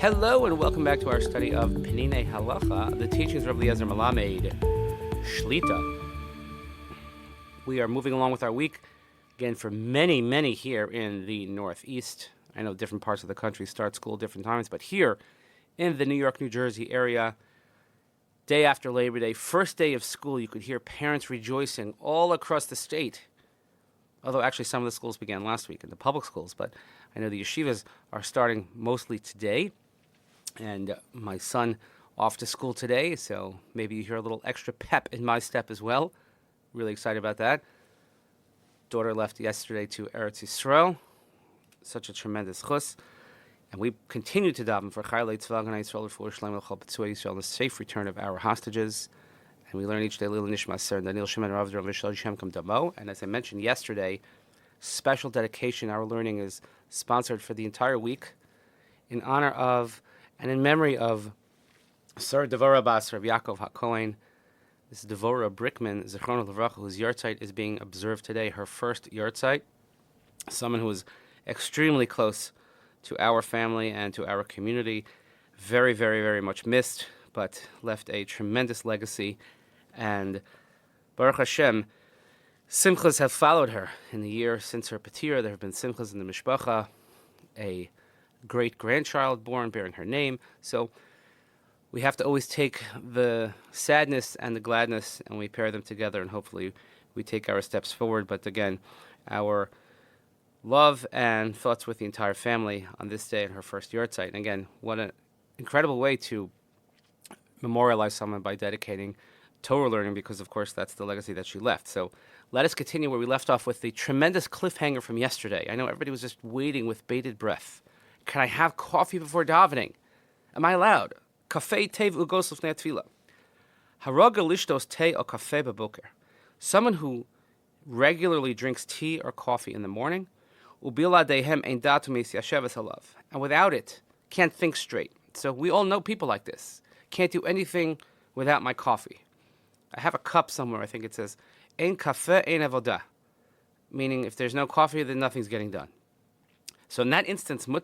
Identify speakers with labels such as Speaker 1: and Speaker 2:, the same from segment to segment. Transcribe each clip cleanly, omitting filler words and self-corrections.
Speaker 1: Hello and welcome back to our study of Peninei Halacha, the teachings of Rabbi Eliezer Melamed, Shlita. We are moving along with our week, again for many here in the Northeast. I know different parts of the country start school different times, but here in the New York, New Jersey area, day after Labor Day, first day of school, you could hear parents rejoicing all across the state. Although actually some of the schools began last week in the public schools, but I know the yeshivas are starting mostly today. And my son off to school today, so maybe you hear a little extra pep in my step as well. Really excited about that. Daughter left yesterday to Eretz Yisrael. Such a tremendous chus. And we continue to daven for Chaylei Tzva Haganah Yisrael for Shlomo Chol B'Tzvei Yisrael and the safe return of our hostages. And we learn each day Lil Nishmat Ser Daniel Shimon Rav Dram Vishal Shem Kam Damo. And as I mentioned yesterday, special dedication. Our learning is sponsored for the entire week in honor of and in memory of Sir Devora Bas Rav Yaakov HaKohen. This is Devora Brickman, Zichrono Levracha, whose yahrzeit is being observed today, her first yahrzeit. Someone who is extremely close to our family and to our community. Very much missed, but left a tremendous legacy. And Baruch Hashem, simchas have followed her in the year since her patir. There have been simchas in the mishpacha, a great-grandchild born bearing her name. So we have to always take the sadness and the gladness and we pair them together, and hopefully we take our steps forward. But again, our love and thoughts with the entire family on this day and her first yahrzeit. And again, what an incredible way to memorialize someone by dedicating Torah learning, because of course that's the legacy that she left. So let us continue where we left off with the tremendous cliffhanger from yesterday. I know everybody was just waiting with bated breath. Can I have coffee before davening? Am I allowed? Kafei tev ugos lifnei tefillah. Haraga lishtos te o kafei beboker. Someone who regularly drinks tea or coffee in the morning, ubila dehem ein datu meis yasheves halav, and without it can't think straight. So we all know people like this. Can't do anything without my coffee. I have a cup somewhere. I think it says ein kafeh ein avodah, meaning if there's no coffee, then nothing's getting done. So in that instance, you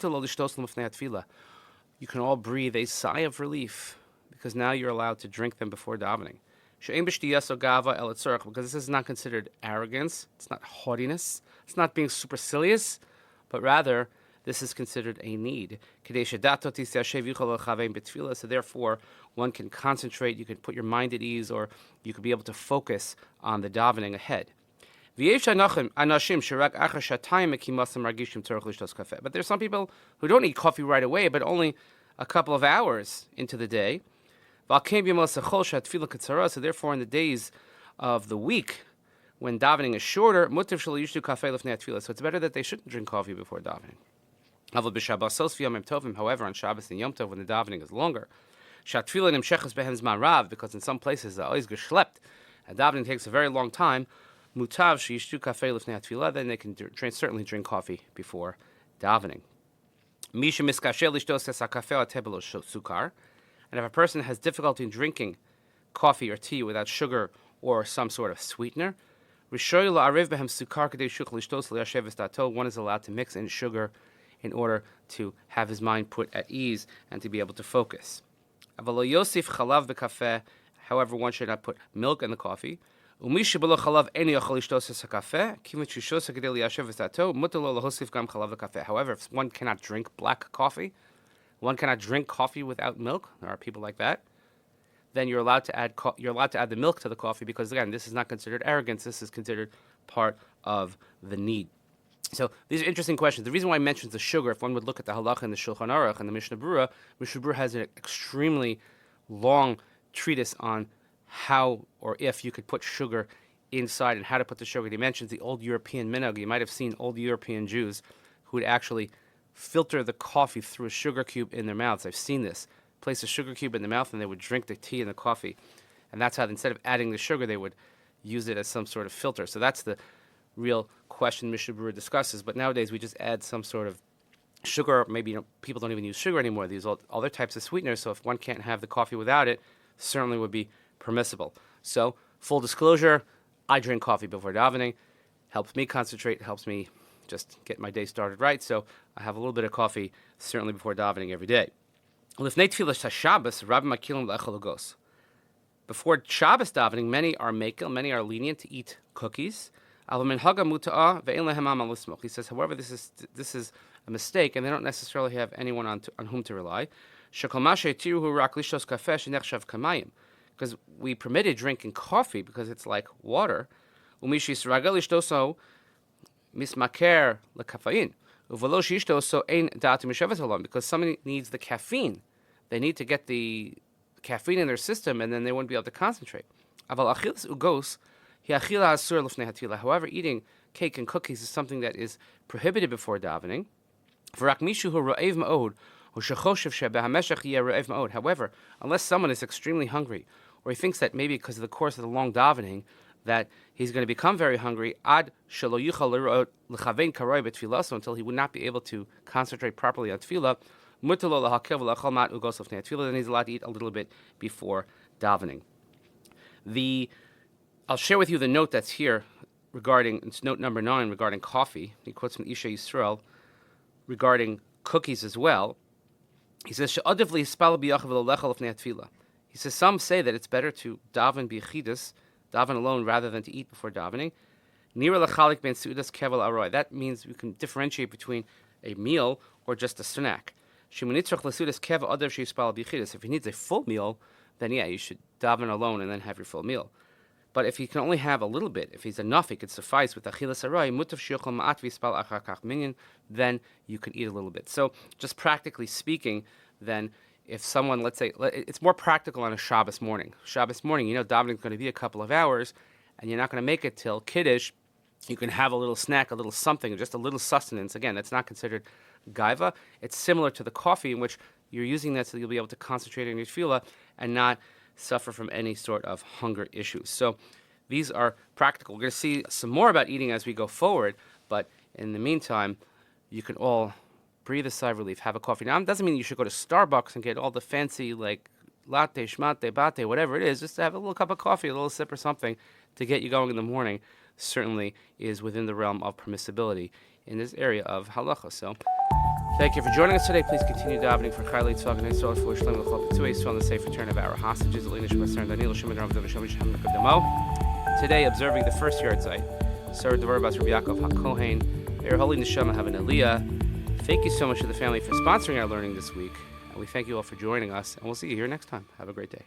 Speaker 1: can all breathe a sigh of relief because now you're allowed to drink them before davening. Because this is not considered arrogance, it's not haughtiness, it's not being supercilious, but rather this is considered a need. So therefore, one can concentrate, you can put your mind at ease, or you could be able to focus on the davening ahead. But there's some people who don't need coffee right away, but only a couple of hours into the day. So therefore, in the days of the week, when davening is shorter, so it's better that they shouldn't drink coffee before davening. However, on Shabbos and Yom Tov, when the davening is longer, because in some places the always geschlept, and davening takes a very long time, mutav sheyishtu kafei lifnei tefillah, then they can certainly drink coffee before davening. Misha miskasher lishtos es hakafeh atebel sukar, and if a person has difficulty in drinking coffee or tea without sugar or some sort of sweetener, rishoy la'ariv behem sukar kadei shuk lishtos liyashev dato, one is allowed to mix in sugar in order to have his mind put at ease and to be able to focus. Avalo yosif chalav bekafeh, however, one should not put milk in the coffee. However, if one cannot drink black coffee, one cannot drink coffee without milk, there are people like that, then you're allowed to add the milk to the coffee, because again, this is not considered arrogance, this is considered part of the need. So these are interesting questions. The reason why I mentioned the sugar, if one would look at the Halacha and the Shulchan Aruch and the Mishnah Berurah has an extremely long treatise on how or if you could put sugar inside and how to put the sugar. He mentions the old European minhag. You might have seen old European Jews who would actually filter the coffee through a sugar cube in their mouths. I've seen this. Place a sugar cube in their mouth and they would drink the tea and the coffee. And that's how, instead of adding the sugar, they would use it as some sort of filter. So that's the real question Mishnah Berurah discusses. But nowadays we just add some sort of sugar. Maybe people don't even use sugar anymore. They use other types of sweeteners. So if one can't have the coffee without it, certainly would be permissible. So, full disclosure, I drink coffee before davening. Helps me concentrate, helps me just get my day started right. So I have a little bit of coffee certainly before davening every day. Lifnei Tefillah Shabbos, Rabbi Makilim L'echol Lagos. Before Shabbos davening, many are makil, many are lenient to eat cookies. He says, however, this is a mistake, and they don't necessarily have anyone on whom to rely. Because we permitted drinking coffee because it's like water. Because somebody needs the caffeine. They need to get the caffeine in their system, and then they won't be able to concentrate. However, eating cake and cookies is something that is prohibited before davening. However, unless someone is extremely hungry, or he thinks that maybe because of the course of the long davening that he's going to become very hungry, until he would not be able to concentrate properly on tefillah, then he's allowed to eat a little bit before davening. I'll share with you the note that's here regarding, it's note number 9 regarding coffee. He quotes from Isha Yisrael regarding cookies as well. He says, he says, some say that it's better to daven b'yechidus, daven alone, rather than to eat before davening. That means you can differentiate between a meal or just a snack. If he needs a full meal, then yeah, you should daven alone and then have your full meal. But if he can only have a little bit, if he's enough, he could suffice with achilas aray, then you can eat a little bit. So just practically speaking, then if someone, let's say, it's more practical on a Shabbos morning. Shabbos morning, davening is going to be a couple of hours, and you're not going to make it till Kiddush. You can have a little snack, a little something, just a little sustenance. Again, that's not considered gaiva. It's similar to the coffee in which you're using that so you'll be able to concentrate on your tefillah and not suffer from any sort of hunger issues. So these are practical. We're going to see some more about eating as we go forward, but in the meantime, you can all breathe a sigh of relief, have a coffee. Now, it doesn't mean you should go to Starbucks and get all the fancy, like, latte, schmatte, bate, whatever it is. Just to have a little cup of coffee, a little sip or something to get you going in the morning certainly is within the realm of permissibility in this area of halacha. So thank you for joining us today. Please continue davening for Chayei Tzvah and Yisrael for Shlem L'chol Petuei Yisrael and the safe return of our hostages. Today, observing the first yahrzeit, Sarah Devar Bas Rabbi Yaakov HaKohen. May your holy neshama have an aliyah. Thank you so much to the family for sponsoring our learning this week. And we thank you all for joining us. And we'll see you here next time. Have a great day.